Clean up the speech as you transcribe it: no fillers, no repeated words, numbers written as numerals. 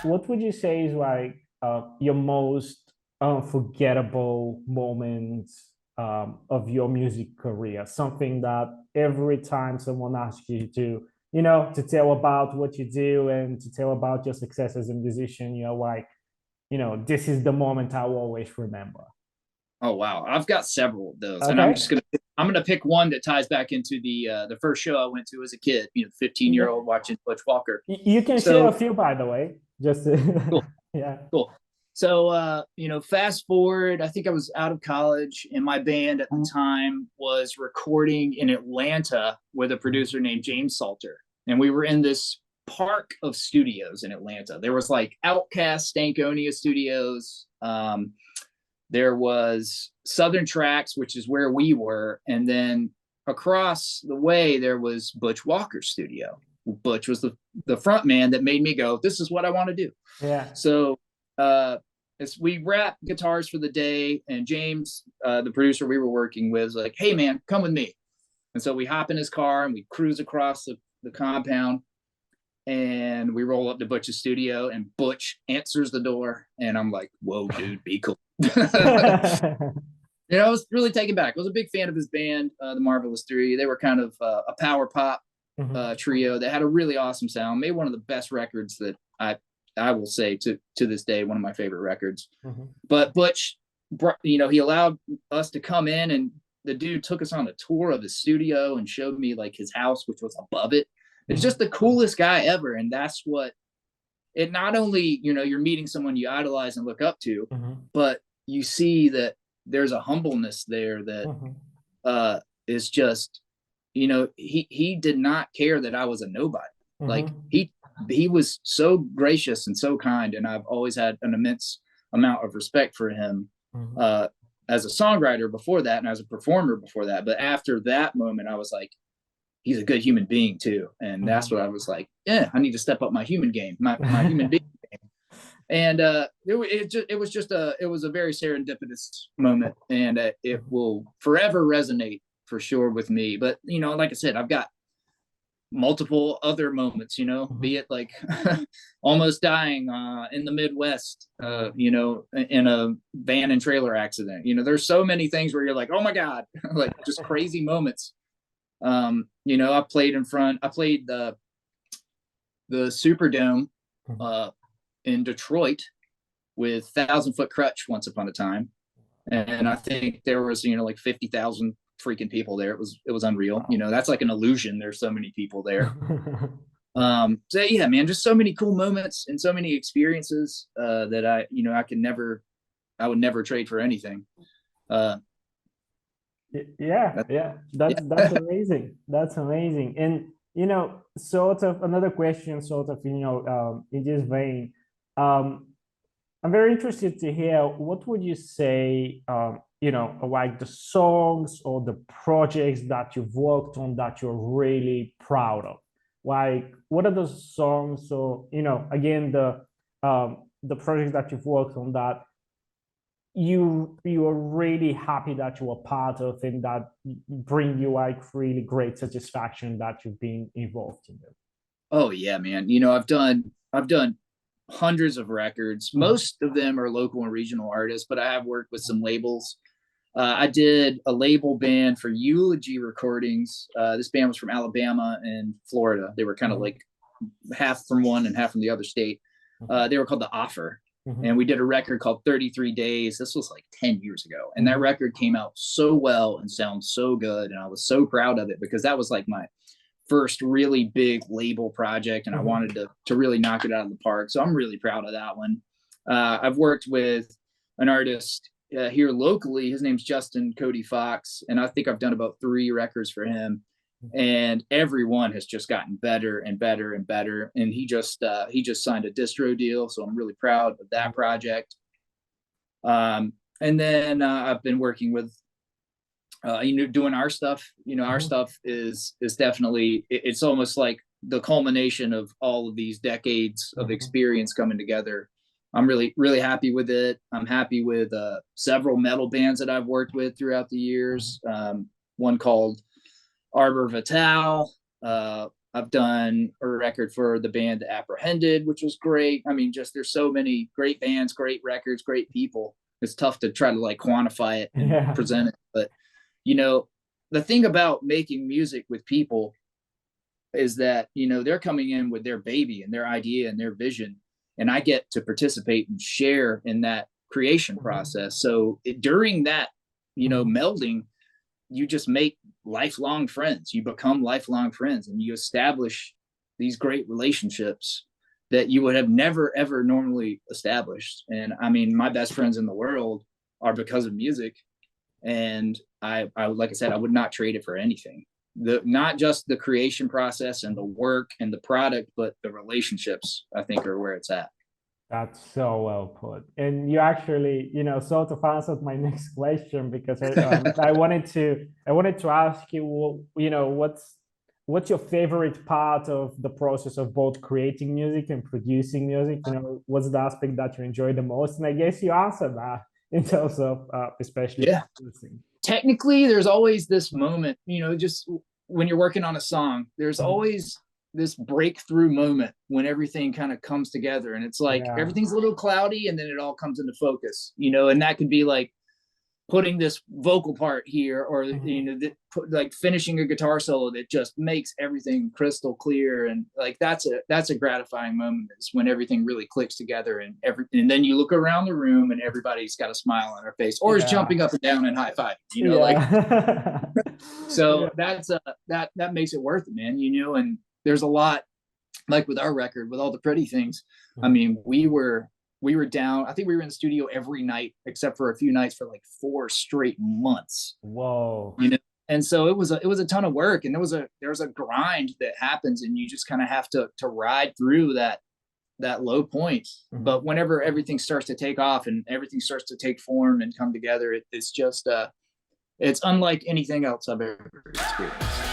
what would you say is like your most unforgettable moment of your music career? Something that every time someone asks you to, to tell about what you do and to tell about your success as a musician, you're like, this is the moment I will always remember. Oh wow, I've got several of those, and Okay. I'm gonna pick one that ties back into the first show I went to as a kid. 15-year Yeah. old watching Butch Walker. You can share a So few, by the way. Just cool, yeah. cool. So fast forward, I think I was out of college, and my band at the time was recording in Atlanta with a producer named James Salter, and we were in this park of studios in Atlanta. There was like Outcast, Stankonia Studios. There was Southern Tracks, which is where we were, and then across the way there was Butch Walker's studio. Butch was the front man that made me go, "This is what I want to do." Yeah. So as we wrapped guitars for the day, and James, the producer we were working with, was like, "Hey man, come with me." And so we hop in his car and we cruise across the compound, and we roll up to Butch's studio, and Butch answers the door, and I'm like, "Whoa, dude, be cool." I was really taken back. I was a big fan of his band, the Marvelous Three. They were kind of a power pop Mhm. trio that had a really awesome sound. Made one of the best records that I will say to this day, one of my favorite records. Mhm. But Butch, he allowed us to come in, and the dude took us on a tour of his studio and showed me like his house, which was above it. It's Mhm. just the coolest guy ever, and that's what it. Not only you're meeting someone you idolize and look up to, Mhm. but you see that there's a humbleness there that Mhm. is just he did not care that I was a nobody. Like Mhm. he was so gracious and so kind, and I've always had an immense amount of respect for him Mhm. uh as a songwriter before that and as a performer before that. But after that moment, I was like, he's a good human being too, and that's Mhm. what I was like, yeah, I need to step up my human game, my human being. And it was a very serendipitous moment, and it will forever resonate for sure with me. But like I said, I've got multiple other moments, be Mhm. it like almost dying in the Midwest, in a van and trailer accident. There's so many things where you're like, oh my God, like just crazy moments. I played the Superdome Mhm. uh, in Detroit with 1,000 Foot Crutch once upon a time, and I think there was like 50,000 freaking people there. It was unreal. Wow. That's like an illusion. There's so many people there. So yeah, man, just so many cool moments and so many experiences that I would never trade for anything. Uh, Yeah, that, yeah, that's yeah. amazing. That's amazing. And sort of another question, sort of in this vein, um, I'm very interested to hear what would you say, like the songs or the projects that you've worked on that you're really proud of. Like, what are those songs? So, again, the projects that you've worked on that you are really happy that you are part of and that bring you like really great satisfaction that you've been involved in them. Oh yeah, man. I've done hundreds of records. Mhm. Most of them are local and regional artists, but I have worked with some labels. I did a label band for Eulogy Recordings. This band was from Alabama and Florida. They were kind of Mhm. like half from one and half from the other state. Mhm. They were called The Offer. And Mhm. we did a record called 33 Days. This was like 10 years ago. And that Mhm. record came out so well and sounds so good. And I was so proud of it because that was like my first really big label project. And I Mhm. wanted to really knock it out of the park. So I'm really proud of that one. I've worked with an artist here locally. His name's Justin Cody Fox. And I think I've done about 3 records for him, and every one has just gotten better and better and better. And he just signed a distro deal, so I'm really proud of that project. And then I've been working with doing our stuff. Our Mhm. stuff is definitely it's almost like the culmination of all of these decades of Mhm. experience coming together. I'm really really happy with it. I'm happy with several metal bands that I've worked with throughout the Mhm. years. One called Arbor Vital. I've done a record for the band Apprehended, which was great. I mean, just there's so many great bands, great records, great people. It's tough to try to like quantify it and present it. But, you know, the thing about making music with people is that, you know, they're coming in with their baby and their idea and their vision. And I get to participate and share in that creation process. So during that, you know, melding, you just make lifelong friends. You become lifelong friends and you establish these great relationships that you would have never, ever normally established. And I mean, my best friends in the world are because of music. And I like I said, I would not trade it for anything. Not just the creation process and the work and the product, but the relationships, I think, are where it's at. That's so well put. And you actually, you know, sort of answered my next question, because I wanted to ask you, you know, what's your favorite part of the process of both creating music and producing music? You know, what's the aspect that you enjoy the most? And I guess you answered that in terms of especially producing. Technically, there's always this moment, you know, just when you're working on a song, there's always this breakthrough moment when everything kind of comes together, and it's like everything's a little cloudy and then it all comes into focus, you know. And that could be like putting this vocal part here, or you know, like finishing a guitar solo that just makes everything crystal clear. And like that's a gratifying moment, is when everything really clicks together, and then you look around the room and everybody's got a smile on their face, or is jumping up and down and high five, you know, like so that's that makes it worth it, man, you know. And there's a lot, like with our record, with All the Pretty Things. I mean, we were down, I think we were in the studio every night except for a few nights for like 4 straight months. Whoa. You know, and so it was a ton of work, and there was a grind that happens, and you just kind of have to ride through that low point. But whenever everything starts to take off and everything starts to take form and come together, it's just it's unlike anything else I've ever experienced.